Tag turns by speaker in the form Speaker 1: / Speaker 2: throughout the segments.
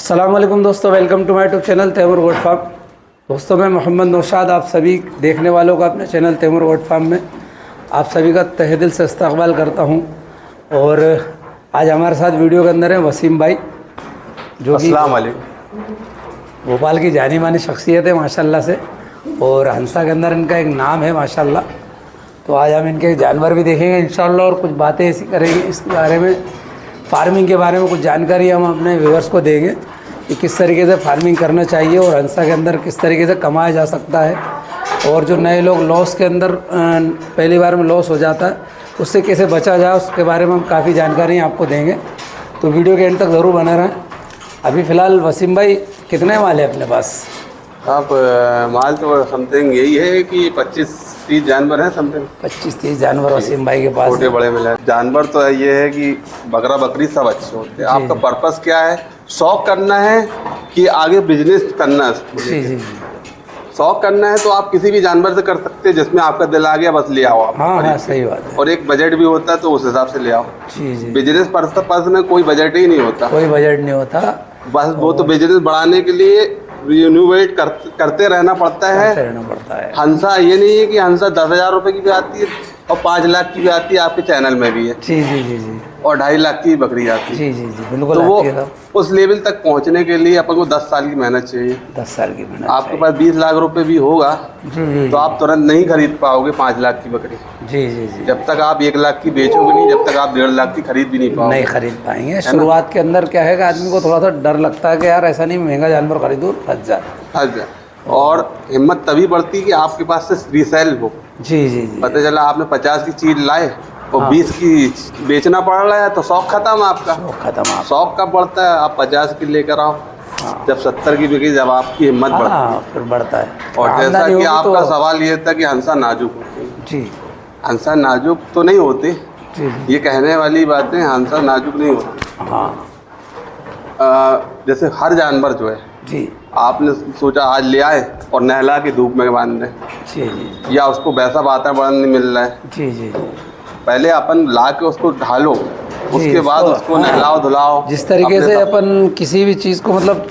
Speaker 1: अस्सलाम वालेकुम दोस्तों, welcome to my YouTube channel Taimur goat farm. दोस्तों मैं मोहम्मद नौशाद आप सभी देखने वालों का अपने चैनल तैमूर गोट फार्म में आप सभी का तहे दिल से इस्तकबाल करता हूं। और आज हमारे साथ वीडियो के अंदर है वसीम भाई, जो कि
Speaker 2: अस्सलाम वालेकुम
Speaker 1: भोपाल की जानी मानी शख्सियत है माशाल्लाह से, और हंसा के अंदर इनका एक नाम है माशाल्लाह। तो आज हम इनके जानवर भी देखेंगे इंशाल्लाह और कुछ बातें ऐसी करेंगे इसके बारे में, फार्मिंग के बारे में कुछ जानकारी हम अपने व्यूअर्स को देंगे कि किस तरीके से फार्मिंग करना चाहिए और हंसा के अंदर किस तरीके से कमाया जा सकता है, और जो नए लोग लॉस के अंदर पहली बार में लॉस हो जाता है उससे कैसे बचा जाए उसके बारे में हम काफ़ी जानकारी आपको देंगे। तो वीडियो के एंड तक ज़रूर बने रहें। अभी फ़िलहाल वसीम भाई कितने माल है अपने पास?
Speaker 2: आप माल तो समथिंग यही है कि 25-30 जानवर हैं समथिंग।
Speaker 1: 25-30 जानवर वसीम भाई के पास
Speaker 2: छोटे बड़े मिले जानवर तो ये है कि बकरा बकरी सब अच्छे होते हैं। आपका पर्पस क्या है? शौक करना है कि आगे बिजनेस करना है?
Speaker 1: जी जी।
Speaker 2: शौक करना है तो आप किसी भी जानवर से कर सकते हैं, जिसमें आपका दिल आ गया बस ले आओ आप।
Speaker 1: हाँ, सही बात है।
Speaker 2: और एक बजट भी होता है तो उस हिसाब से ले आओ।
Speaker 1: जी जी।
Speaker 2: बिजनेस पर्पस में कोई बजट ही नहीं होता,
Speaker 1: कोई बजट नहीं होता,
Speaker 2: बस वो तो बिजनेस बढ़ाने के लिए रिन्यूवेट करते रहना पड़ता है। हंसा ये नहीं है कि हंसा 10,000 रुपए की भी आती है और 5 लाख की भी आती है, आपके चैनल में भी है।
Speaker 1: जी जी जी जी।
Speaker 2: और 2.5 लाख की बकरी आती है।
Speaker 1: जी जी जी बिल्कुल।
Speaker 2: तो वो उस लेवल तक पहुंचने के लिए अपन को 10 साल की मेहनत चाहिए।
Speaker 1: 10 साल की मेहनत।
Speaker 2: आपके पास 20 लाख रुपए भी होगा
Speaker 1: जी
Speaker 2: तो आप तुरंत नहीं खरीद पाओगे 5 लाख की बकरी।
Speaker 1: जी जी जी।
Speaker 2: जब तक आप 1 लाख की बेचोगे नहीं, जब तक आप 1.5 लाख की खरीद भी नहीं पाओगे।
Speaker 1: नहीं खरीद पाएंगे। शुरुआत के अंदर क्या है कि आदमी को थोड़ा सा डर लगता है कि यार ऐसा नहीं महंगा जानवर खरीदूं फंस जाए।
Speaker 2: और हिम्मत तभी बढ़ती कि आपके पास से रीसेल हो।
Speaker 1: जी जी जी।
Speaker 2: पता चला आपने 50 की चीज लाए और 20 की बेचना पड़ रहा है तो शौक खत्म आपका। शौक कब बढ़ता है? आप 50 की लेकर आओ, जब 70 की बिकी, जब आपकी हिम्मत बढ़ती है
Speaker 1: फिर बढ़ता है।
Speaker 2: और जैसा कि आपका सवाल ये था कि हंसा नाजुक होते हैं।
Speaker 1: जी।
Speaker 2: हंसा नाजुक तो नहीं होते।
Speaker 1: जी।
Speaker 2: ये कहने वाली बातें, हंसा नाजुक नहीं होते।
Speaker 1: हाँ।
Speaker 2: जैसे हर जानवर जो है,
Speaker 1: जी,
Speaker 2: आपने सोचा आज ले आए और नहला के धूप में बांध दें।
Speaker 1: जी जी।
Speaker 2: या उसको वैसा वातावरण नहीं मिल रहा है।
Speaker 1: जी जी।
Speaker 2: पहले अपन ला के उसको ढालो, उसके बाद उसको नहलाओ धुलाओ।
Speaker 1: जिस तरीके से अपन किसी भी चीज़ को मतलब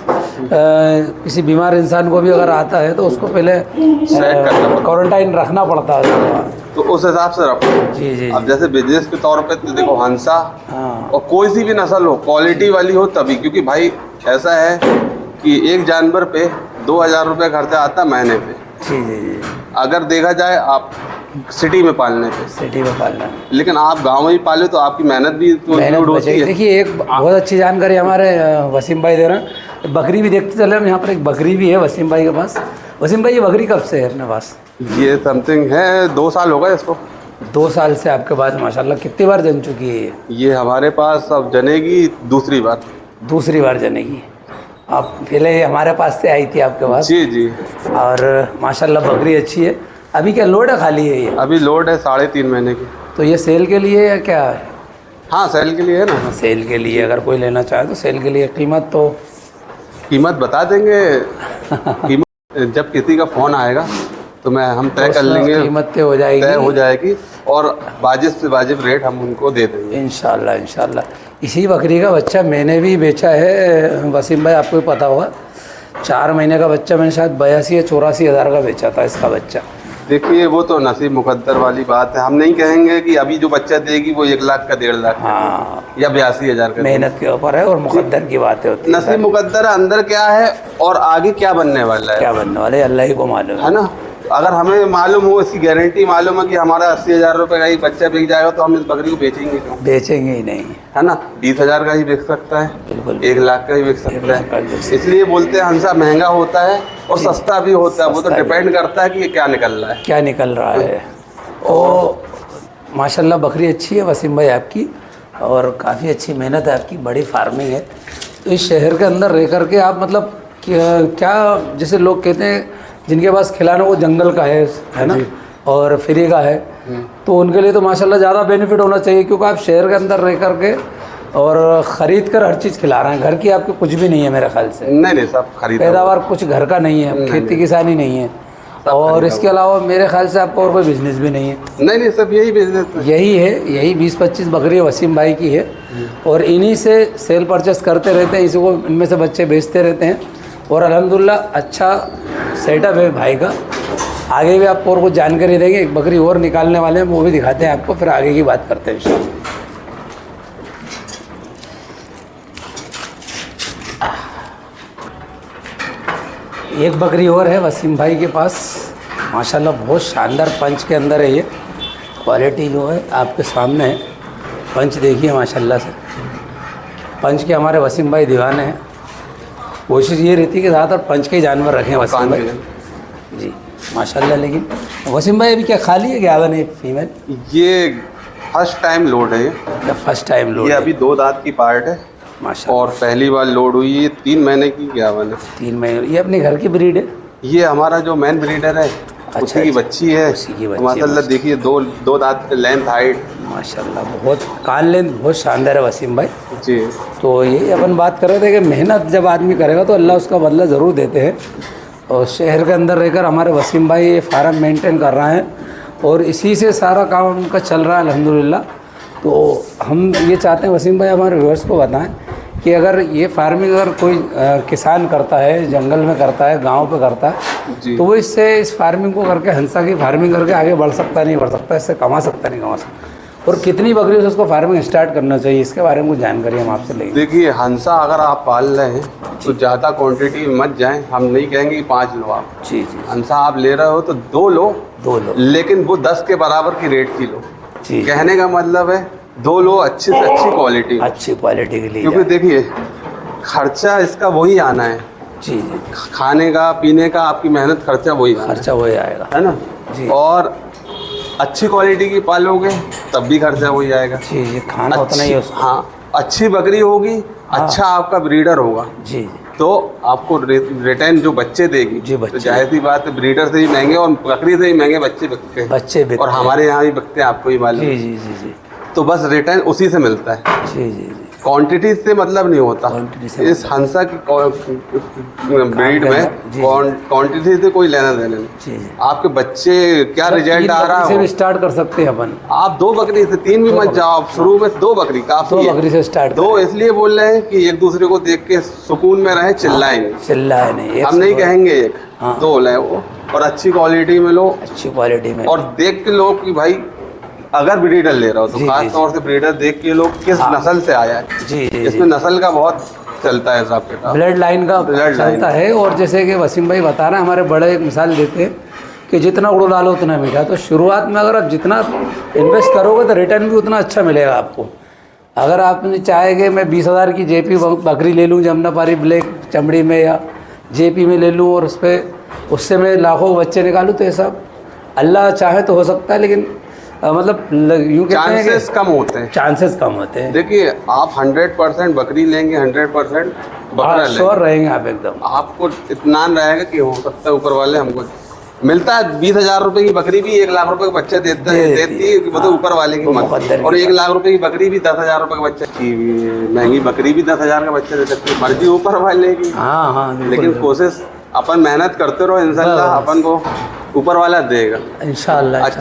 Speaker 1: किसी बीमार इंसान को भी अगर आता है तो उसको पहले
Speaker 2: सेट करना पड़ता,
Speaker 1: क्वारंटाइन रखना पड़ता है,
Speaker 2: तो उस हिसाब से रखो।
Speaker 1: जी जी।
Speaker 2: अब जैसे बिजनेस के तौर पे तो देखो हंसा और कोई सी भी नस्ल हो, क्वालिटी वाली हो तभी, क्योंकि भाई ऐसा है कि एक जानवर पे 2,000 रुपये खर्चा आता महीने पे।
Speaker 1: जी जी जी।
Speaker 2: अगर देखा जाए आप सिटी में पालने पे,
Speaker 1: सिटी में पालना,
Speaker 2: लेकिन आप गांव में ही पाले तो आपकी मेहनत भी तो इंक्लूड होती है।
Speaker 1: देखिए एक बहुत अच्छी जानकारी हमारे वसीम भाई दे रहे हैं। बकरी भी देखते चले हम, यहाँ पर एक बकरी भी है वसीम भाई के पास। वसीम भाई ये बकरी कब से है अपने पास?
Speaker 2: ये समथिंग है 2 साल हो गए इसको।
Speaker 1: 2 साल से आपके पास माशाल्लाह। कितनी बार जन चुकी है
Speaker 2: ये हमारे पास? अब जनेगी दूसरी बार।
Speaker 1: दूसरी बार जनेगी। आप पहले हमारे पास से आई थी आपके पास?
Speaker 2: जी जी।
Speaker 1: और माशाल्लाह बकरी अच्छी है। अभी क्या लोड है खाली है ये?
Speaker 2: अभी लोड है 3.5 महीने की।
Speaker 1: तो ये सेल के लिए या क्या है?
Speaker 2: हाँ सेल के लिए है ना।
Speaker 1: सेल के लिए, अगर कोई लेना चाहे तो सेल के लिए।
Speaker 2: कीमत बता देंगे। कीमत जब किसी का फ़ोन आएगा तो हम तय कर लेंगे,
Speaker 1: कीमत तय हो जाएगी
Speaker 2: और वाजिब से वाजिब रेट हम उनको दे देंगे
Speaker 1: इंशाल्लाह इंशाल्लाह। इसी बकरी का बच्चा मैंने भी बेचा है वसीम भाई, आपको भी पता होगा। 4 महीने का बच्चा मैंने शायद 82 या 84 हज़ार का बेचा था इसका बच्चा।
Speaker 2: देखिए वो तो नसीब मुकद्दर वाली बात है। हम नहीं कहेंगे कि अभी जो बच्चा देगी वो 1 लाख का 1.5 लाख
Speaker 1: हाँ,
Speaker 2: या 82,000 का।
Speaker 1: मेहनत के ऊपर है और मुकद्दर की बातें होती है।
Speaker 2: नसीब मुकद्दर अंदर क्या है और आगे क्या बनने वाला है,
Speaker 1: क्या बनने वाले अल्लाह ही को मालूम
Speaker 2: है ना। अगर हमें मालूम हो, इसकी गारंटी मालूम है कि हमारा 80,000 रुपये का ही बच्चा बिक जाएगा तो हम इस बकरी को बेचेंगे क्यों?
Speaker 1: बेचेंगे ही नहीं,
Speaker 2: है ना। 20,000 का ही बिक सकता है,
Speaker 1: बिल्कुल
Speaker 2: 1 लाख का ही बिक सकता है। इसलिए बोलते हैं हंसा महंगा होता है और सस्ता भी होता है। वो तो डिपेंड करता है कि ये क्या निकल रहा है,
Speaker 1: क्या निकल रहा है। और माशाल्लाह बकरी अच्छी है वसीम भाई आपकी, और काफ़ी अच्छी मेहनत है आपकी, बड़ी फार्मिंग है। तो इस शहर के अंदर रह कर के आप मतलब क्या, जैसे लोग कहते हैं जिनके पास खिलाना वो जंगल का है ना, और फ्री का है, तो उनके लिए तो माशाल्लाह ज़्यादा बेनिफिट होना चाहिए, क्योंकि आप शहर के अंदर रह कर के और ख़रीद कर हर चीज़ खिला रहे हैं। घर की आपके कुछ भी नहीं है मेरे ख्याल से।
Speaker 2: नहीं सब खरीद,
Speaker 1: पैदावार कुछ घर का नहीं है, खेती किसानी नहीं है।
Speaker 2: सब
Speaker 1: और
Speaker 2: खरीदा
Speaker 1: इसके अलावा मेरे ख्याल से आपका और कोई बिजनेस भी नहीं है?
Speaker 2: नहीं नहीं, सब यही बिजनेस है।
Speaker 1: यही है, यही 20-25 बकरी वसीम भाई की है और इन्हीं से सेल परचेस करते रहते हैं, इसी को इनमें से बच्चे बेचते रहते हैं और अल्हम्दुलिल्लाह अच्छा सेटअप है भाई का। आगे भी आपको और कुछ जानकारी देंगे, एक बकरी और निकालने वाले हैं, वो भी दिखाते हैं आपको, फिर आगे की बात करते हैं इंशाल्लाह। एक बकरी और है वसीम भाई के पास, माशाल्लाह बहुत शानदार पंच के अंदर है ये। क्वालिटी जो है आपके सामने है, पंच देखिए माशाल्लाह से। पंच के हमारे वसीम भाई दीवाने हैं। कोशिश ये रहती है कि ज़्यादातर पंच के ही जानवर रखें वसीम भाई जी माशाल्लाह। लेकिन वसीम भाई अभी क्या खाली है, क्या नहीं फीमेल?
Speaker 2: ये फर्स्ट टाइम लोड है,
Speaker 1: क्या फर्स्ट टाइम लोड?
Speaker 2: ये अभी 2 दांत की पार्ट है
Speaker 1: माशाल्लाह।
Speaker 2: और पहली बार लोड हुई है। 3 महीने की ग्यावन है।
Speaker 1: 3 महीने। ये अपने घर की ब्रीड है?
Speaker 2: ये हमारा जो मेन ब्रीडर है उसी की बच्ची है।
Speaker 1: उसी की बच्ची
Speaker 2: माशाल्लाह देखिए, दो दांत पे लेंथ हाइट
Speaker 1: माशाल्लाह, बहुत कान लेंथ बहुत शानदार है वसीम भाई
Speaker 2: जी।
Speaker 1: तो यही अपन बात कर रहे थे कि मेहनत जब आदमी करेगा तो अल्लाह उसका बदला ज़रूर देते हैं। और शहर के अंदर रहकर हमारे वसीम भाई ये फार्म मेंटेन कर रहे हैं और इसी से सारा काम उनका चल रहा है अल्हम्दुलिल्लाह। तो हम ये चाहते हैं वसीम भाई हमारे व्यूअर्स को बताएं कि अगर ये फार्मिंग अगर कोई किसान करता है, जंगल में करता है, गांव पे करता है, तो वो इससे इस फार्मिंग को करके, हंसा की फार्मिंग करके आगे बढ़ सकता नहीं बढ़ सकता, इससे कमा सकता नहीं कमा सकता, और कितनी बकरियों से उसको फार्मिंग स्टार्ट करना चाहिए, इसके बारे में कुछ जानकारी हम आपसे लेंगे।
Speaker 2: देखिए, हंसा अगर आप पाल रहे हैं तो ज़्यादा क्वांटिटी में मत जाएं। हम नहीं कहेंगे कि 5 लो आप।
Speaker 1: जी जी।
Speaker 2: हंसा आप ले रहे हो तो 2 लो, लेकिन वो 10 के बराबर की रेट की लो।
Speaker 1: जी।
Speaker 2: कहने का मतलब है 2 लो अच्छी से अच्छी
Speaker 1: क्वालिटी के लिए,
Speaker 2: क्योंकि देखिए खर्चा इसका वही आना है।
Speaker 1: जी जी।
Speaker 2: खाने का, पीने का, आपकी मेहनत खर्चा वही
Speaker 1: आएगा,
Speaker 2: है ना
Speaker 1: जी।
Speaker 2: और अच्छी क्वालिटी की पालोगे तब भी खर्चा वही आएगा।
Speaker 1: जी जी। खाना उतना ही है उसका।
Speaker 2: हाँ, अच्छी बकरी होगी, अच्छा आपका ब्रीडर होगा
Speaker 1: जी,
Speaker 2: तो आपको रिटर्न जो बच्चे देगी
Speaker 1: जी,
Speaker 2: तो जाहिर सी बात है ब्रीडर से ही महंगे और बकरी से ही महंगे बच्चे बिकते हैं। और हमारे यहाँ भी बिकते हैं, आपको ही मालूम।
Speaker 1: जी जी जी जी।
Speaker 2: तो बस रिटर्न उसी से मिलता है।
Speaker 1: जी जी जी।
Speaker 2: क्वांटिटी से मतलब नहीं होता। इस हंसा की ब्रीड में क्वांटिटी से कोई लेना देना नहीं। आपके बच्चे क्या रिजल्ट आ रहा है
Speaker 1: से भी स्टार्ट कर सकते हैं अपन।
Speaker 2: आप 2 बकरी से 3 भी मत जाओ, शुरू में 2 बकरी काफी है।
Speaker 1: 2 बकरी से स्टार्ट।
Speaker 2: 2 इसलिए बोल रहे हैं कि एक दूसरे को देख के सुकून में रहे, चिल्लाए नहीं। हम नहीं कहेंगे 1, 2 ले वो, और अच्छी क्वालिटी में लो,
Speaker 1: अच्छी क्वालिटी में,
Speaker 2: और देख के लो कि भाई अगर ब्रीडर ले रहा हो तो खास तौर से ब्रीडर देख के लोग किस नस्ल से आया है।
Speaker 1: जी जी।
Speaker 2: इसमें नस्ल का बहुत चलता है, हिसाब किताब
Speaker 1: ब्लड लाइन का चलता है। और जैसे कि वसीम भाई बता रहे हैं, हमारे बड़े एक मिसाल देते हैं कि जितना उड़ो डालो उतना मीठा। तो शुरुआत में अगर आप जितना इन्वेस्ट करोगे तो रिटर्न भी उतना अच्छा मिलेगा आपको। अगर आपने चाहे कि मैं 20,000 की जेपी बकरी ले लूँ जमुनापारी ब्लैक चमड़ी में, या जेपी में ले लूँ और उससे मैं लाखों बच्चे निकालूँ, तो ऐसा अल्लाह चाहे तो हो सकता है, लेकिन मतलब यूँ कहते हैं
Speaker 2: चांसेस कम होते हैं।
Speaker 1: चांसेस कम होते हैं।
Speaker 2: देखिए, आप 100% बकरी लेंगे, 100% बकरा लेंगे,
Speaker 1: श्योर रहेंगे आप एकदम।
Speaker 2: आपको इत्मीनान रहेगा कि हो सकता है ऊपर वाले हमको मिलता है। 20,000 रुपए की बकरी भी 1 लाख रुपए का बच्चा देती है, मतलब ऊपर वाले की मर्जी। और 1 लाख रुपए की बकरी भी 10,000 रुपए का बच्चा की, महंगी बकरी भी 10,000 का बच्चा दे सकती है, मर्जी ऊपर वाले की। लेकिन कोशिश अपन मेहनत करते रहो, इंशाल्लाह अपन को ऊपर वाला देगा इंशाल्लाह। अच्छी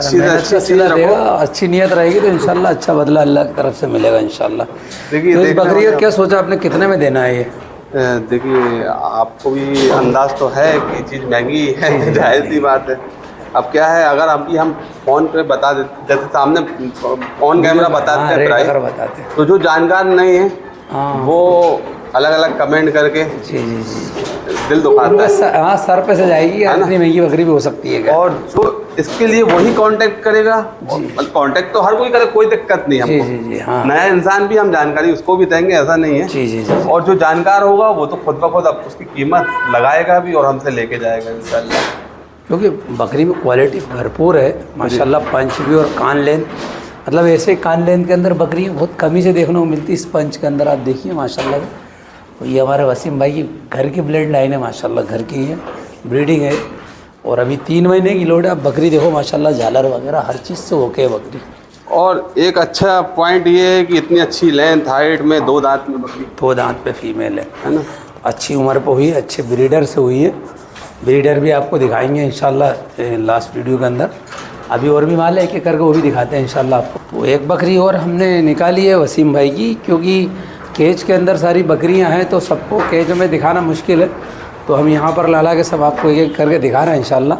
Speaker 2: चीज देगा,
Speaker 1: अच्छी नियत रहेगी तो इंशाल्लाह अच्छा बदला अल्लाह की तरफ से मिलेगा इंशाल्लाह।
Speaker 2: देखिए,
Speaker 1: तो इस बकरी का क्या सोचा आपने, कितने में देना है ये?
Speaker 2: देखिए, आपको भी अंदाज तो है कि चीज़ महंगी है, जाहिर सी बात है। अब क्या है, अगर अभी हम फ़ोन पे बता देते, जैसे सामने ऑन कैमरा बताते हैं प्राइस, तो जो जानकार नहीं है वो अलग अलग कमेंट करके दिल दुखाता है।
Speaker 1: हाँ, सर पे से जाएगी, इतनी महंगी बकरी भी हो सकती है।
Speaker 2: और जो इसके लिए वही कांटेक्ट करेगा, कांटेक्ट तो हर कोई करे, कोई दिक्कत नहीं हमको।
Speaker 1: जी, हाँ।
Speaker 2: नया इंसान भी हम जानकारी उसको भी देंगे, ऐसा नहीं है।
Speaker 1: जी।
Speaker 2: और जो जानकार होगा वो तो खुद ब खुद अब उसकी कीमत लगाएगा भी और हमसे लेके जाएगा इंशाल्लाह।
Speaker 1: क्योंकि बकरी में क्वालिटी भरपूर है माशाल्लाह। पंच भी और कान लेंथ, मतलब ऐसे कान लेंथ के अंदर बकरी बहुत कमी से देखने को मिलती है। इस पंच के अंदर आप देखिए माशाल्लाह। तो ये हमारे वसीम भाई की घर की ब्लड लाइन है माशाल्लाह, घर की है, ब्रीडिंग है। और अभी 3 महीने की लोड है। आप बकरी देखो माशाल्लाह, झालर वगैरह हर चीज़ से ओके है बकरी।
Speaker 2: और एक अच्छा पॉइंट ये है कि इतनी अच्छी लेंथ हाइट में 2 दांत में बकरी,
Speaker 1: 2 दांत पे फीमेल है
Speaker 2: ना।
Speaker 1: अच्छी उम्र पर हुई है, अच्छे ब्रीडर से हुई है। ब्रीडर भी आपको दिखाएंगे इंशाल्लाह लास्ट वीडियो के अंदर। अभी और भी माल है एक एक करके वो भी दिखाते हैं इंशाल्लाह आपको। तो एक बकरी और हमने निकाली है वसीम भाई की, क्योंकि केज के अंदर सारी बकरियां हैं तो सबको केज में दिखाना मुश्किल है, तो हम यहाँ पर ला के सब आपको एक एक करके दिखा रहे हैं इंशाल्लाह।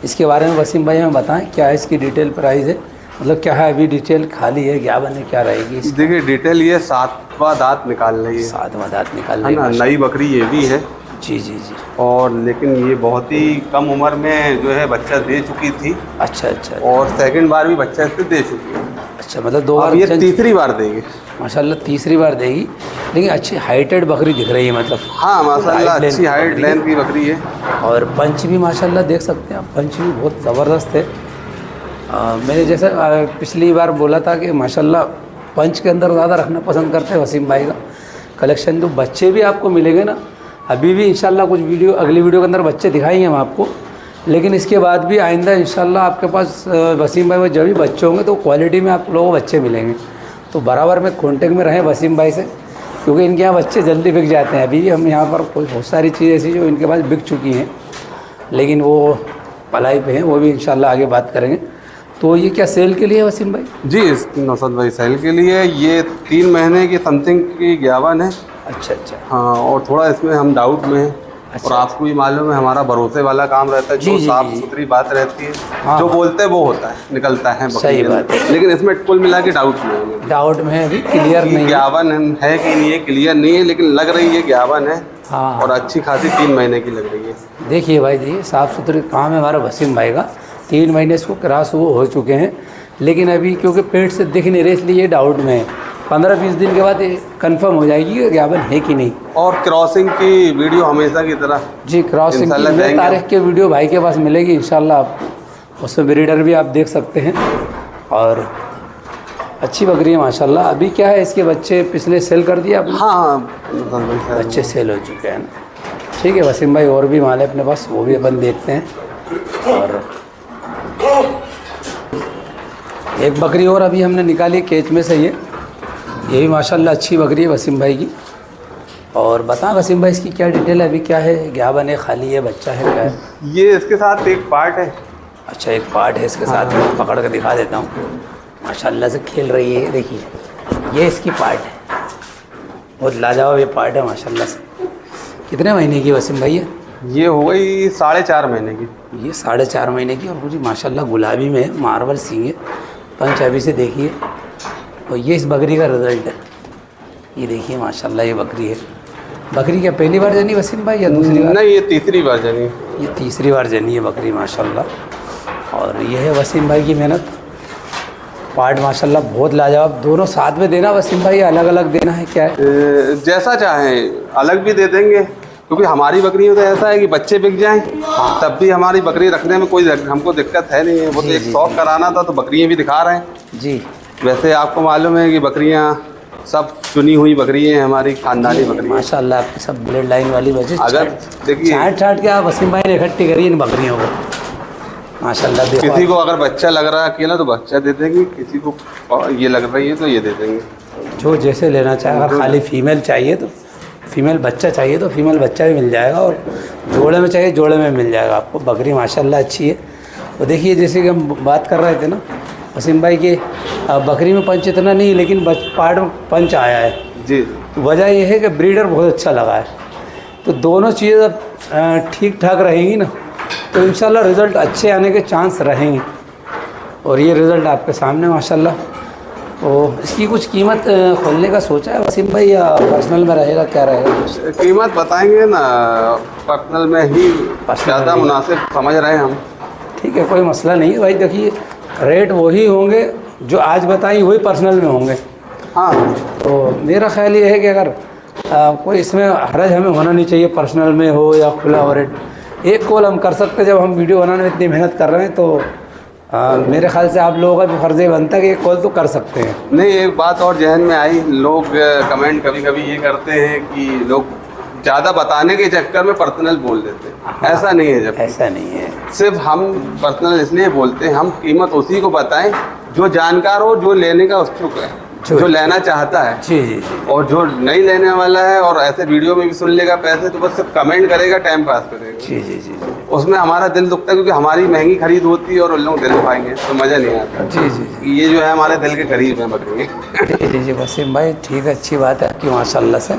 Speaker 1: इसके बारे में वसीम भाई हमें बताएं क्या है इसकी डिटेल प्राइस है, मतलब क्या है अभी डिटेल खाली है क्या बने क्या रहेगी।
Speaker 2: देखिए डिटेल ये 7वां दांत निकाल रही है,
Speaker 1: 7वां दांत निकाल
Speaker 2: है ना। नई बकरी ये भी है
Speaker 1: जी जी जी।
Speaker 2: और लेकिन ये बहुत ही कम उम्र में जो है बच्चा दे चुकी थी।
Speaker 1: अच्छा अच्छा।
Speaker 2: और सेकंड बार भी बच्चा इससे दे चुकी है।
Speaker 1: अच्छा मतलब 2 बार,
Speaker 2: ये तीसरी बार देगी
Speaker 1: माशाल्लाह, तीसरी बार देगी। लेकिन अच्छी हाइटेड बकरी दिख रही है मतलब।
Speaker 2: हाँ माशाल्लाह अच्छी हाइट लेंथ की बकरी है।
Speaker 1: और पंच भी माशाल्लाह देख सकते हैं आप, पंच भी बहुत ज़बरदस्त है। मैंने जैसे पिछली बार बोला था कि माशाल्लाह पंच के अंदर ज़्यादा रखना पसंद करते हैं वसीम भाई का कलेक्शन। तो बच्चे भी आपको मिलेंगे ना, अभी भी इंशाल्लाह कुछ वीडियो अगली वीडियो के अंदर बच्चे दिखाएंगे हम आपको, लेकिन इसके बाद भी आइंदा इंशाल्लाह आपके पास वसीम भाई में जब भी बच्चे होंगे तो क्वालिटी में आप लोगों को बच्चे मिलेंगे। तो बराबर में कॉन्टेक्ट में रहें वसीम भाई से, क्योंकि इनके यहाँ बच्चे जल्दी बिक जाते हैं। अभी हम यहाँ पर कोई बहुत सारी चीज़ें ऐसी जो इनके पास बिक चुकी हैं, लेकिन वो पलाई पे हैं, वो भी इंशाल्लाह आगे बात करेंगे। तो ये क्या सेल के लिए है वसीम भाई?
Speaker 2: जी नौसद भाई सेल के लिए। ये 3 महीने की समथिंग की ज्ञापन है।
Speaker 1: अच्छा अच्छा।
Speaker 2: हाँ और थोड़ा इसमें हम डाउट में हैं।
Speaker 1: अच्छा।
Speaker 2: और आपको भी मालूम है हमारा भरोसे वाला काम रहता है, जो साफ सुथरी बात रहती है।
Speaker 1: हाँ,
Speaker 2: जो बोलते हैं वो होता है, निकलता है।
Speaker 1: सही बात है।
Speaker 2: लेकिन इसमें कुल मिला के डाउट में है।
Speaker 1: डाउट में है, अभी क्लियर नहीं है।
Speaker 2: ज्ञापन है कि नहीं है, क्लियर नहीं है, लेकिन लग रही है ज्ञापन है।
Speaker 1: हाँ
Speaker 2: और अच्छी खासी 3 महीने की लग रही है।
Speaker 1: देखिए भाई जी, साफ़ सुथरे काम है हमारा वसीम भाई का। 3 महीने इसको क्रॉस वो हो चुके हैं, लेकिन अभी क्योंकि पेट से दिख नहीं रहे इसलिए ये डाउट में है। 15-20 दिन के बाद कंफर्म हो जाएगी कि ज्ञापन है कि नहीं।
Speaker 2: और क्रॉसिंग की वीडियो हमेशा की तरह
Speaker 1: जी, क्रॉसिंग की तारीख के वीडियो भाई के पास मिलेगी इंशाल्लाह। आप उसमें ब्रीडर भी आप देख सकते हैं। और अच्छी बकरी है माशाल्लाह। अभी क्या है, इसके बच्चे पिछले सेल कर दिए आपने?
Speaker 2: हाँ
Speaker 1: बच्चे सेल हो चुके हैं ना। ठीक है वसीम भाई, और भी माल है अपने पास, वो भी अपन देखते हैं। और एक बकरी और अभी हमने निकाली केच में से, ये भी माशाल्लाह अच्छी बकरी है वसीम भाई की। और बता वसीम भाई इसकी क्या डिटेल है, अभी क्या है, ज्ञापन है, खाली है, बच्चा है, क्या है?
Speaker 2: ये इसके साथ एक पार्ट है।
Speaker 1: अच्छा एक पार्ट है इसके साथ में, पकड़ कर दिखा देता हूँ। माशाल्लाह से खेल रही है, देखिए ये इसकी पार्ट है, बहुत लाजवाब ये पार्ट है माशाल्लाह से। कितने महीने की वसीम भाई है?
Speaker 2: ये हो गई 4.5 महीने की।
Speaker 1: ये 4.5 महीने की और पूरी माशाल्लाह गुलाबी में है, मार्बल सींग है। पंच अभी से देखिए। और ये इस बकरी का रिज़ल्ट है, ये देखिए माशाल्लाह ये बकरी है। बकरी क्या पहली बार जनी वसीम भाई या दूसरी बार?
Speaker 2: नहीं ये तीसरी बार जनी।
Speaker 1: ये तीसरी बार जनी है बकरी माशाल्लाह। और ये है वसीम भाई की मेहनत। पार्ट माशाल्लाह बहुत लाजवाब। दोनों साथ में देना वसीम भाई, अलग अलग देना है, क्या है?
Speaker 2: जैसा चाहें अलग भी दे देंगे, क्योंकि हमारी बकरियों तो ऐसा है कि बच्चे बिक जाएं तब भी हमारी बकरी रखने में कोई हमको दिक्कत है नहीं है। वो तो एक शौक कराना था, तो बकरियाँ भी दिखा रहे हैं
Speaker 1: जी।
Speaker 2: वैसे आपको मालूम है कि बकरियाँ सब चुनी हुई बकरियाँ हैं, हमारी खानदानी बकरियाँ
Speaker 1: माशाल्लाह। आपकी सब ब्लड लाइन वाली वजह
Speaker 2: अगर देखिए
Speaker 1: छाट के आप वसीम भाई ने इकट्ठी करी इन बकरियों को माशाल्लाह।
Speaker 2: किसी को अगर बच्चा लग रहा है अकेला तो बच्चा दे देंगे, किसी को ये लग रही है तो ये दे देंगे,
Speaker 1: जो जैसे लेना चाहे। अगर खाली फीमेल चाहिए तो फीमेल बच्चा चाहिए तो फीमेल बच्चा भी मिल जाएगा, और जोड़े में चाहिए जोड़े में मिल जाएगा आपको। बकरी माशाल्लाह अच्छी है। तो देखिए जैसे कि हम बात कर रहे थे ना वसीम भाई के, बकरी में पंच इतना नहीं, लेकिन पार्ट में पंच आया है
Speaker 2: जी।
Speaker 1: वजह यह है कि ब्रीडर बहुत अच्छा लगा है। तो दोनों चीज़ें जब ठीक ठाक रहेंगी ना तो इंशाल्लाह रिज़ल्ट अच्छे आने के चांस रहेंगे। और ये रिज़ल्ट आपके सामने माशाल्लाह। तो इसकी कुछ कीमत खोलने का सोचा है वसीम भाई या पर्सनल में रहेगा, क्या रहेगा?
Speaker 2: कीमत बताएंगे ना, पर्सनल में ही ज़्यादा मुनासिब समझ रहे हैं हम।
Speaker 1: ठीक है, कोई मसला नहीं है भाई। देखिए रेट वही होंगे जो आज बताई, वही पर्सनल में होंगे।
Speaker 2: हाँ
Speaker 1: तो मेरा ख्याल ये है कि अगर कोई इसमें हरज हमें होना नहीं चाहिए, पर्सनल में हो या खुला हो रेट। एक कॉल हम कर सकते हैं, जब हम वीडियो बनाने में इतनी मेहनत कर रहे हैं तो मेरे ख्याल से आप लोगों का भी फर्ज बनता है कि एक कॉल तो कर सकते हैं।
Speaker 2: नहीं एक बात और जहन में आई, लोग कमेंट कभी कभी ये करते हैं कि लोग ज़्यादा बताने के चक्कर में पर्सनल बोल देते हैं।
Speaker 1: हाँ,
Speaker 2: ऐसा नहीं है, जब
Speaker 1: ऐसा नहीं है।
Speaker 2: सिर्फ हम पर्सनल इसलिए बोलते हैं, हम कीमत उसी को बताएं जो जानकार हो, जो लेने का उत्सुक है, जो लेना चाहता है।
Speaker 1: जी जी जी।
Speaker 2: और जो नहीं लेने वाला है और ऐसे वीडियो में भी सुन लेगा पैसे, तो बस सिर्फ कमेंट करेगा, टाइम पास करेगा।
Speaker 1: जी जी जी।
Speaker 2: उसमें हमारा दिल दुखता है, क्योंकि हमारी महंगी खरीद होती है और उन लोग दिल पाएंगे तो मज़ा नहीं आता।
Speaker 1: जी जी
Speaker 2: ये जो है हमारे दिल के करीब है बकरी।
Speaker 1: जी जी वसीम भाई ठीक है, अच्छी बात है आपकी माशाल्लाह से।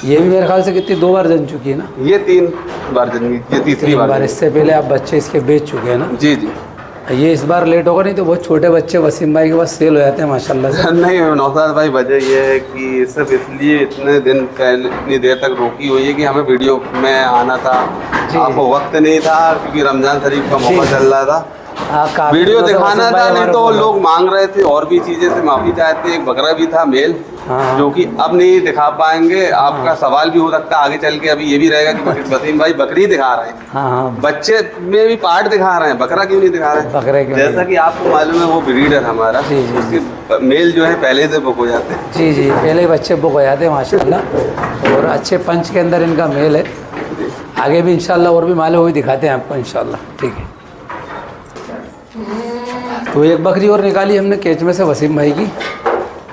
Speaker 1: ये भी मेरे ख्याल से कितनी 2 बार जन चुकी है ना?
Speaker 2: ये 3 बार जन्मी, ये तीसरी
Speaker 1: 3
Speaker 2: बार।
Speaker 1: इससे पहले आप बच्चे इसके बेच चुके हैं ना?
Speaker 2: जी जी।
Speaker 1: ये इस बार लेट होगा, नहीं तो बहुत छोटे बच्चे वसीम भाई के पास सेल हो जाते हैं माशाल्लाह से।
Speaker 2: नहीं नौशाद भाई, वजह यह है कि सिर्फ इसलिए इतने दिन पहले इतनी देर तक रोकी हुई है कि हमें वीडियो में आना था, आपको वक्त नहीं था, क्योंकि रमज़ान शरीफ का मौका चल रहा था,
Speaker 1: काफ़ी
Speaker 2: वीडियो
Speaker 1: दिनों से
Speaker 2: दिखाना
Speaker 1: वसीम
Speaker 2: था।
Speaker 1: भाई
Speaker 2: नहीं
Speaker 1: हमारे
Speaker 2: तो
Speaker 1: को-
Speaker 2: लोग मांग रहे थे और भी चीज़ें से माफ़ी चाहते हैं। एक बकरा भी था मेल,
Speaker 1: हाँ।
Speaker 2: जो कि अब नहीं दिखा पाएंगे। आपका सवाल भी हो सकता है आगे चल के, अभी ये भी रहेगा कि वसीम भाई बकरी दिखा रहे हैं,
Speaker 1: हाँ हाँ
Speaker 2: बच्चे में भी पार्ट दिखा रहे हैं, बकरा क्यों नहीं दिखा रहे हैं?
Speaker 1: बकरे क्यों
Speaker 2: जैसा कि आपको मालूम है वो ब्रीडर हमारा,
Speaker 1: जी, जी,
Speaker 2: उसके मेल जो है पहले से बुक हो जाते हैं।
Speaker 1: जी जी पहले ही बच्चे बुक हो जाते हैं माशाल्लाह, और अच्छे पंच के अंदर इनका मेल है। आगे भी इंशाल्लाह और भी माले हुए दिखाते हैं आपको इंशाल्लाह। ठीक है, तो एक बकरी और निकाली हमने केच में से वसीम भाई की।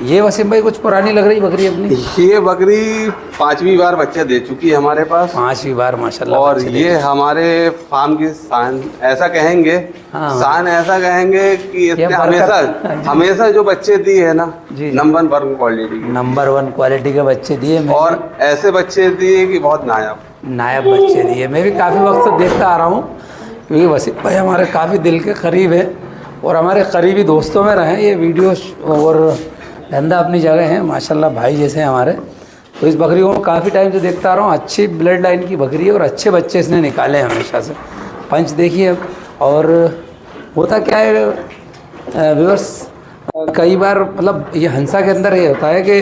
Speaker 1: ये वसीम भाई कुछ पुरानी लग रही बकरी अपनी,
Speaker 2: ये बकरी 5वीं बार बच्चा दे चुकी है हमारे पास,
Speaker 1: 5वीं बार माशाल्लाह।
Speaker 2: और
Speaker 1: बच्चे
Speaker 2: ये हमारे फार्म की शान ऐसा कहेंगे,
Speaker 1: हाँ।
Speaker 2: शान ऐसा कहेंगे कि इसने
Speaker 1: बरकत-
Speaker 2: हमेशा जो बच्चे दिए है ना,
Speaker 1: जी।
Speaker 2: नंबर 1 क्वालिटी के,
Speaker 1: नंबर 1 क्वालिटी के बच्चे दिए मैं,
Speaker 2: और ऐसे बच्चे दिए कि बहुत
Speaker 1: नायाब बच्चे दिए। मैं भी काफ़ी वक्त से देखता आ रहा हूँ, क्योंकि वसीम भाई हमारे काफ़ी दिल के करीब है और हमारे करीबी दोस्तों में रहे ये वीडियो, और धंधा अपनी जगह है माशाल्लाह, भाई जैसे हैं हमारे। तो इस बकरी को मैं काफ़ी टाइम से देखता आ रहा हूँ, अच्छी ब्लड लाइन की बकरी है और अच्छे बच्चे इसने निकाले हैं हमेशा से। पंच देखिए अब, और होता क्या है व्यूअर्स, कई बार मतलब ये हंसा के अंदर ये होता है कि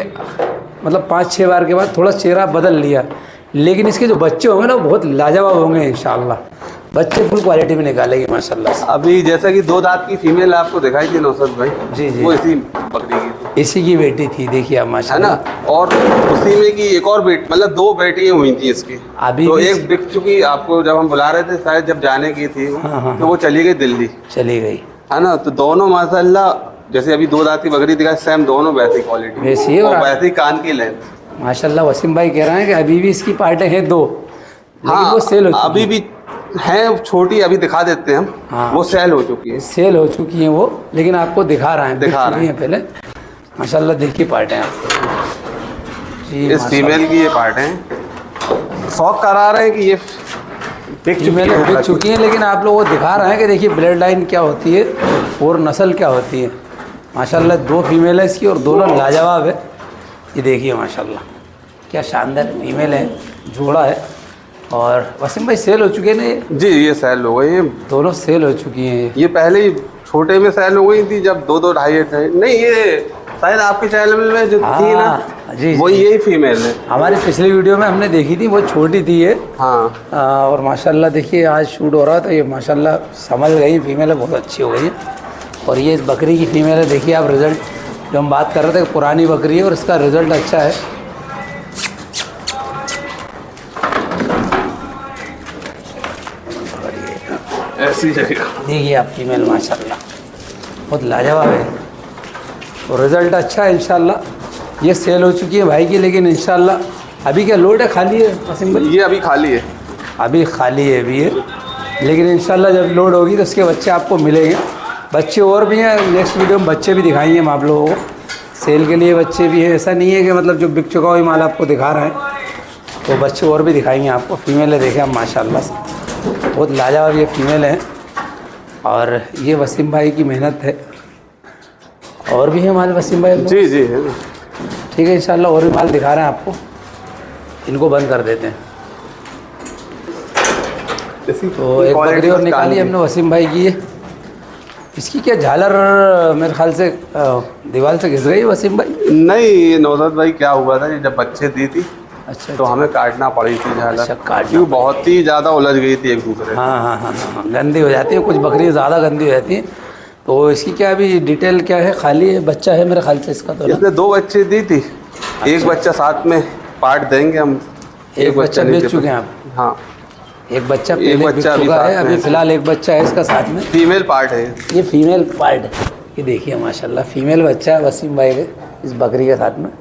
Speaker 1: मतलब 5-6 बार के बाद थोड़ा चेहरा बदल लिया, लेकिन इसके जो बच्चे होंगे ना वो बहुत लाजवाब होंगे इंशाल्लाह। बच्चे फुल क्वालिटी में निकालेंगे माशाल्लाह से।
Speaker 2: अभी जैसा कि 2 दांत की फीमेल आपको दिखाई थी नौसद भाई,
Speaker 1: जी जी
Speaker 2: वो इसी बकरी की थी,
Speaker 1: इसी की बेटी थी, देखिए आप
Speaker 2: है
Speaker 1: माशाल्लाह।
Speaker 2: ना। और उसी में की एक और बेटी, मतलब 2 बेटियां हुई थी इसकी।
Speaker 1: अभी
Speaker 2: तो
Speaker 1: भी-
Speaker 2: एक बिक चुकी, आपको जब हम बुला रहे थे शायद जब जाने की थी,
Speaker 1: हाँ।
Speaker 2: तो वो चली गई दिल्ली,
Speaker 1: चली गई,
Speaker 2: है ना। तो दोनों माशाल्लाह, जैसे अभी 2 दांत की बकरी दिखाई, सेम दोनों वैसी क्वालिटी,
Speaker 1: वैसी है,
Speaker 2: और
Speaker 1: और
Speaker 2: वैसी कान की लेंथ।
Speaker 1: माशाल्लाह। वसीम भाई कह रहे हैं कि अभी भी इसकी पार्टें हैं 2, लेकिन
Speaker 2: हाँ,
Speaker 1: वो सेल हो चुकी
Speaker 2: अभी भी हैं छोटी, अभी दिखा देते हैं हम।
Speaker 1: हाँ।
Speaker 2: वो सेल हो चुकी है,
Speaker 1: सेल हो चुकी हैं वो, लेकिन आपको दिखा रहे हैं,
Speaker 2: दिखा
Speaker 1: बिक चुकी
Speaker 2: रहे
Speaker 1: हैं पहले माशाल्लाह। देखिए पार्टें आप जी,
Speaker 2: इस फीमेल की ये पार्ट हैं। शौक करा रहे हैं कि ये बिक चुकी
Speaker 1: फीमेल बिक चुकी हैं, लेकिन आप लोगों को दिखा रहे हैं कि देखिए ब्लड लाइन क्या होती है और नस्ल क्या होती है माशाल्लाह। 2 फीमेल है इसकी और दोनों लाजवाब है। ये देखिए माशाल्लाह क्या शानदार फीमेल है, जोड़ा है। और वसीम भाई सेल हो चुके हैं ना ये?
Speaker 2: जी, ये सेल हो गई है,
Speaker 1: दोनों सेल हो चुकी हैं।
Speaker 2: ये पहले ही छोटे में सेल हो गई थी, जब 2-2 ढाई नहीं, ये शायद आपके चैनल में जो थी ना,
Speaker 1: हाँ, जी,
Speaker 2: वो
Speaker 1: जी।
Speaker 2: यही फीमेल है।
Speaker 1: हमारी पिछली वीडियो में हमने देखी थी, वो छोटी थी ये।
Speaker 2: हाँ,
Speaker 1: और माशाल्लाह देखिए आज शूट हो रहा था, ये माशाल्लाह संभल गई फीमेल है, बहुत अच्छी हो गई है। और ये इस बकरी की फीमेल है, देखिए आप रिज़ल्ट जो हम बात कर रहे थे, पुरानी बकरी है और इसका रिज़ल्ट अच्छा है।
Speaker 2: ऐसी जगह
Speaker 1: देखिए आप फीमेल माशाल्लाह बहुत लाजवाब है और रिज़ल्ट अच्छा है इंशाल्लाह। ये सेल हो चुकी है भाई की, लेकिन इंशाल्लाह अभी क्या लोड है, खाली है वसीम भाई?
Speaker 2: ये अभी खाली है,
Speaker 1: अभी खाली है अभी ये, लेकिन इंशाल्लाह जब लोड होगी तो उसके बच्चे आपको मिलेंगे। बच्चे और भी हैं, नेक्स्ट वीडियो में बच्चे भी दिखाएंगे हम आप लोगों को, सेल के लिए बच्चे भी हैं। ऐसा नहीं है कि मतलब जो बिक चुका हुआ माल आपको दिखा रहे हैं, तो बच्चे और भी दिखाएंगे आपको। फीमेल है, देखें आप माशाल्लाह से बहुत लाजवाब ये फीमेल है। और ये वसीम भाई की मेहनत है, और भी है हमारे वसीम भाई लोग।
Speaker 2: जी जी है।
Speaker 1: ठीक है इंशाल्लाह और भी माल दिखा रहे हैं आपको, इनको बंद कर देते हैं। तो एक बकरी और निकाली हमने वसीम भाई की। इसकी क्या झालर मेरे ख्याल से दीवार से घिस गई वसीम भाई?
Speaker 2: नहीं नौजत भाई, क्या हुआ था कि जब बच्चे दी थी
Speaker 1: अच्छा
Speaker 2: तो हमें काटना पड़ी थी झालर,
Speaker 1: अच्छा, काटना
Speaker 2: क्योंकि बहुत ही ज़्यादा उलझ गई थी एक दूसरे से।
Speaker 1: हाँ हाँ हाँ हाँ, गंदी हो जाती है, कुछ बकरी ज़्यादा गंदी हो जाती है। तो इसकी क्या अभी डिटेल क्या है? खाली है, बच्चा है मेरे ख्याल से इसका तो ना?
Speaker 2: इसने 2 बच्चे दी थी, एक बच्चा साथ में पार्ट देंगे हम।
Speaker 1: एक बच्चा बेच
Speaker 2: नीचे
Speaker 1: चुके हैं आप?
Speaker 2: हाँ,
Speaker 1: एक बच्चा
Speaker 2: एक
Speaker 1: पहले बिक
Speaker 2: बच्चा अभी
Speaker 1: चुका है,
Speaker 2: साथ में
Speaker 1: अभी
Speaker 2: है।
Speaker 1: फ़िलहाल एक बच्चा है इसका साथ में।
Speaker 2: फीमेल पार्ट है
Speaker 1: ये फीमेल पार्ट है, ये देखिए माशाल्लाह फीमेल बच्चा है वसीम भाई के इस बकरी के साथ में।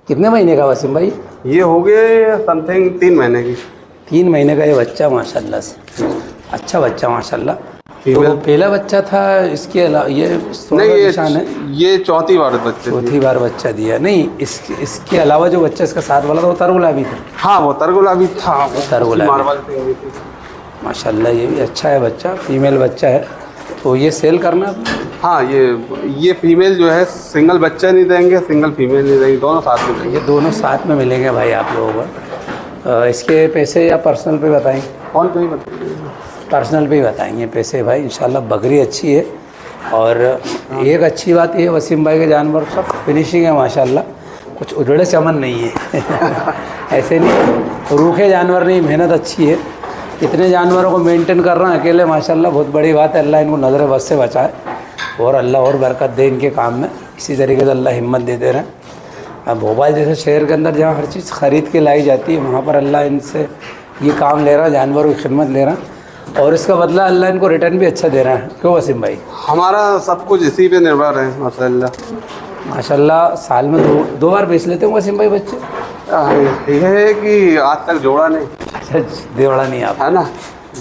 Speaker 1: कितने महीने का वसीम भाई?
Speaker 2: ये हो गए समथिंग 3 महीने की।
Speaker 1: 3 महीने का ये बच्चा माशाल्लाह से अच्छा बच्चा माशाल्लाह।
Speaker 2: फीमेल।
Speaker 1: तो पहला बच्चा था इसके अलावा ये
Speaker 2: नहीं,
Speaker 1: निशान है,
Speaker 2: ये चौथी बार बच्चे।
Speaker 1: चौथी बार बच्चा दिया। नहीं इसके अलावा जो बच्चा इसका साथ वाला था वो तरगुलाबी था।
Speaker 2: हाँ, वो तरगुलाबी था,
Speaker 1: तरगुलाबी।
Speaker 2: मार्बल पे थी।
Speaker 1: माशाल्लाह ये भी अच्छा है बच्चा, फीमेल बच्चा है। तो ये सेल करना।
Speaker 2: हाँ, ये फीमेल जो है सिंगल बच्चा नहीं देंगे, सिंगल फीमेल नहीं देंगे, दोनों साथ में देंगे।
Speaker 1: ये दोनों साथ में मिलेंगे भाई आप लोगों को। इसके पैसे या पर्सनल पे बताएंगे?
Speaker 2: कौन पे बताइए?
Speaker 1: पर्सनल पे ही बताएंगे पैसे भाई। इंशाल्लाह बकरी अच्छी है। और एक अच्छी बात ये है वसीम भाई के जानवर सब फिनिशिंग है माशाल्लाह, कुछ उजड़े चमन नहीं है ऐसे नहीं, रूखे जानवर नहीं, मेहनत अच्छी है। इतने जानवरों को मेंटेन कर रहे हैं अकेले माशाल्लाह, बहुत बड़ी बात है। अल्लाह इनको नज़र बस से बचाए और अल्लाह और बरकत दे इनके काम में। इसी तरीके से अल्लाह हिम्मत देते रहें। अब भोपाल जैसे शहर के अंदर जहाँ हर चीज़ ख़रीद के लाई जाती है, वहाँ पर अल्लाह इनसे ये काम ले रहा है, जानवरों की खिदमत ले रहा है, और इसका बदला अल्लाह इनको रिटर्न भी अच्छा दे रहा है। क्यों वसीम भाई?
Speaker 2: हमारा सब कुछ इसी पे निर्भर है माशाल्लाह।
Speaker 1: माशाल्लाह साल में दो बार बेच लेते हो वसीम भाई बच्चे?
Speaker 2: यह है कि आज तक जोड़ा नहीं।
Speaker 1: अच्छा, देवड़ा नहीं आप,
Speaker 2: है ना,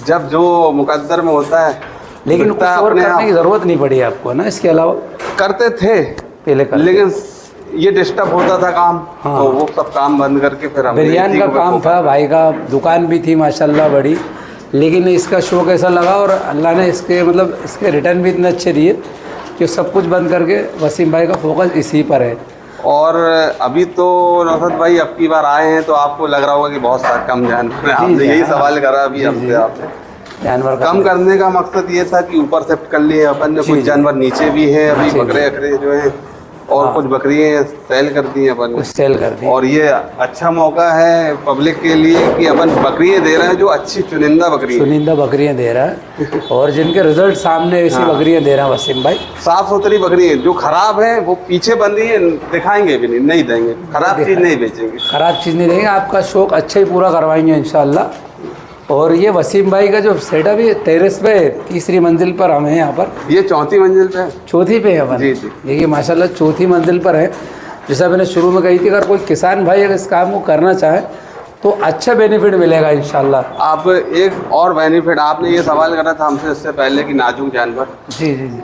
Speaker 2: जब जो मुकद्दर में होता है।
Speaker 1: लेकिन कुछ और करने की ज़रूरत नहीं पड़ी आपको ना इसके अलावा?
Speaker 2: करते थे
Speaker 1: पहले करते,
Speaker 2: लेकिन ये डिस्टर्ब होता था काम।
Speaker 1: हाँ।
Speaker 2: तो वो सब काम बंद करके फिर हम
Speaker 1: बिरयानी का काम था भाई का, दुकान भी थी माशाल्लाह बड़ी, लेकिन इसका शौक ऐसा लगा और अल्लाह ने इसके मतलब इसके रिटर्न भी इतने अच्छे दिए कि सब कुछ बंद करके वसीम भाई का फोकस इसी पर है।
Speaker 2: और अभी तो नौसद भाई अब की बार आए हैं तो आपको लग रहा होगा कि बहुत सारा कम जानवर है। आपने यही सवाल करा अभी हमसे। आपने
Speaker 1: जानवर
Speaker 2: कम करने का मकसद ये था कि ऊपर शिफ्ट कर लिए अपन ने, कुछ जानवर नीचे भी है अभी, बकरे अकरे जो है, और कुछ बकरियाँ सेल कर दी अपन ने,
Speaker 1: सेल कर दी।
Speaker 2: और ये अच्छा मौका है पब्लिक के लिए कि अपन बकरियाँ दे रहे हैं जो अच्छी चुनिंदा बकरियाँ
Speaker 1: दे रहा है, और जिनके रिजल्ट सामने ऐसी बकरियाँ दे रहा है वसीम भाई।
Speaker 2: साफ सुथरी बकरियाँ, जो खराब है वो पीछे बंधी है, दिखाएंगे भी नहीं देंगे, खराब चीज़ नहीं बेचेंगे,
Speaker 1: खराब चीज़ नहीं देंगे, आपका शौक अच्छा ही पूरा करवाएंगे इंशाल्लाह। और ये वसीम भाई का जो सेटअप है टेरेस पे, तीसरी मंजिल पर हम हैं यहाँ पर।
Speaker 2: ये चौथी मंजिल पे है,
Speaker 1: चौथी पे है अपन।
Speaker 2: जी जी।
Speaker 1: देखिए माशाल्लाह चौथी मंजिल पर है। जैसा मैंने शुरू में कही थी, अगर कोई किसान भाई अगर इस काम को करना चाहे तो अच्छा बेनिफिट मिलेगा इंशाल्लाह।
Speaker 2: आप एक और बेनिफिट, आपने ये सवाल करा था हमसे इससे पहले कि नाजुक जानवर,
Speaker 1: जी जी जी,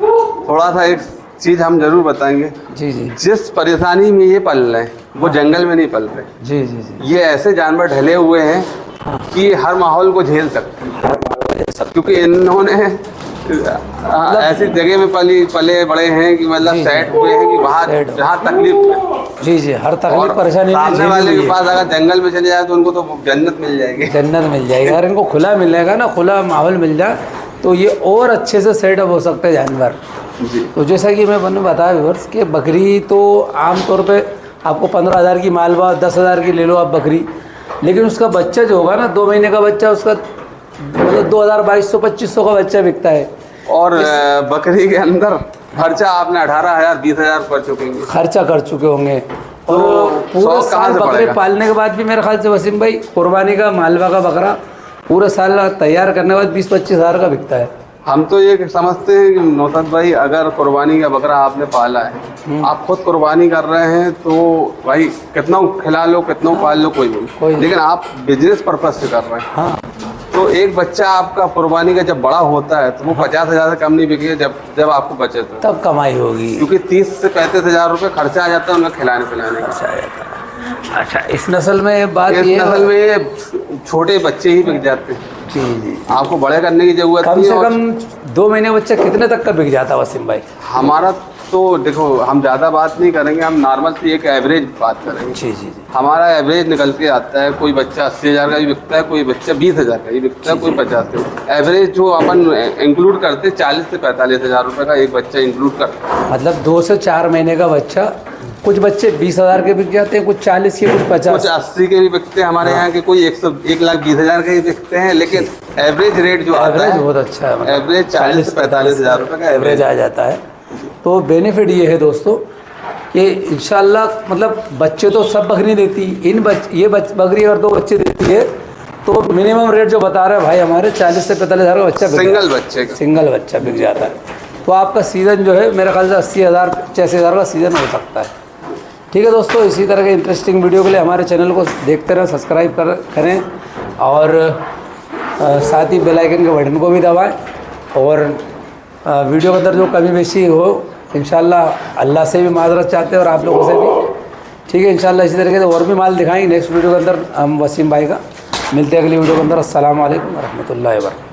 Speaker 2: थोड़ा सा एक चीज़ हम जरूर बताएंगे।
Speaker 1: जी जी,
Speaker 2: जिस परेशानी में ये पल रहे हैं वो जंगल में नहीं पल रहे।
Speaker 1: जी जी जी,
Speaker 2: ये ऐसे जानवर ढले हुए हैं कि हर माहौल को झेल सकते हैं, क्योंकि इन्होंने ऐसी जगह में पले बड़े हैं कि मतलब सेट हुए हैं कि वहाँ जहाँ तकलीफ,
Speaker 1: जी जी, हर तकलीफ परेशानी
Speaker 2: सामने वाले के पास अगर जंगल में चले जाए तो उनको तो जन्नत मिल जाएगी।
Speaker 1: जन्नत मिल जाएगी। अगर इनको खुला मिलेगा ना, खुला माहौल मिल जाए तो ये और अच्छे से सेटअप हो सकते हैं जानवर।
Speaker 2: जी।
Speaker 1: तो जैसा कि मैंने बताया व्यूअर्स कि बकरी तो आमतौर पे आपको 15,000 की मालवा, 10,000 की ले लो आप बकरी, लेकिन उसका बच्चा जो होगा ना 2 महीने का बच्चा, उसका मतलब 2,000, 2,200, 2,500 का बच्चा बिकता है।
Speaker 2: और बकरी के अंदर खर्चा आपने 18,000, 20,000
Speaker 1: खर्चा कर चुके होंगे। और पूरे साल बकरे पालने के बाद भी मेरे ख्याल से वसीम भाई कुर्बानी का मालवा का बकरा पूरे साल तैयार करने के बाद 20-25 हज़ार का बिकता है।
Speaker 2: हम तो ये समझते हैं कि नौसद भाई अगर कुर्बानी का बकरा आपने पाला है, आप खुद कुर्बानी कर रहे हैं तो भाई कितना खिला लो, कितना पाल लो, कोई नहीं, लेकिन आप बिजनेस पर्पज से कर रहे हैं।
Speaker 1: हाँ।
Speaker 2: तो एक बच्चा आपका कुर्बानी का जब बड़ा होता है तो वो 50,000 से कम नहीं बिकेगा जब आपको बचे तो
Speaker 1: तब कमाई होगी,
Speaker 2: क्योंकि 30 से 35,000 रुपये खर्चा आ जाता है उनका खिलाने पिलाने का।
Speaker 1: अच्छा, इस नस्ल में बात
Speaker 2: इस नस्ल में ये छोटे बच्चे ही बिक जाते हैं।
Speaker 1: जी जी,
Speaker 2: आपको बड़े करने की जरूरत
Speaker 1: कम
Speaker 2: नहीं
Speaker 1: से
Speaker 2: है।
Speaker 1: कम 2 महीने बच्चा कितने तक का बिक जाता है वसीम भाई?
Speaker 2: हमारा तो देखो, हम ज़्यादा बात नहीं करेंगे, हम नॉर्मल सी एक एवरेज बात करेंगे।
Speaker 1: जी जी जी,
Speaker 2: हमारा एवरेज निकल के आता है, कोई बच्चा 80,000 का भी बिकता है, कोई बच्चा 20,000 का भी बिकता है, कोई 50,000 का। एवरेज जो अपन इंक्लूड करते हैं 40 से 45,000 रुपये का एक बच्चा इंक्लूड करते हैं।
Speaker 1: मतलब 2 से 4 महीने का बच्चा, कुछ बच्चे 20,000 के बिक जाते हैं, कुछ 40 के, कुछ 50,
Speaker 2: कुछ 80 के भी बिकते हैं हमारे यहाँ के, कोई 1,20,000 के भी बिकते हैं, लेकिन एवरेज रेट जो आता है
Speaker 1: बहुत अच्छा है, मतलब
Speaker 2: एवरेज 40 से 45,000 रुपये का
Speaker 1: एवरेज आ जाता है। तो बेनिफिट ये है दोस्तों कि इंशाल्लाह मतलब बच्चे तो सब बकरी देती, ये बकरी अगर 2 बच्चे देती है तो मिनिमम रेट जो बता रहे हैं भाई हमारे 40 से 45,000 का बच्चा सिंगल बच्चा बिक जाता है। तो आपका सीज़न जो है मेरे ख्याल से 80,000, 85,000 का सीज़न हो सकता है। ठीक है दोस्तों, इसी तरह के इंटरेस्टिंग वीडियो के लिए हमारे चैनल को देखते रहें, सब्सक्राइब करें और साथ ही बेल आइकन के बटन को भी दबाएं और वीडियो के अंदर जो कमी बेशी हो इंशाल्लाह अल्लाह से भी माजरत चाहते हैं और आप लोगों से भी, ठीक है। इंशाल्लाह इसी तरीके से और भी माल दिखाएंगे नेक्स्ट वीडियो के अंदर हम वसीम भाई का। मिलते हैं अगली वीडियो के अंदर। अस्सलाम वालेकुम रहमतुल्लाहि व बरकातहू।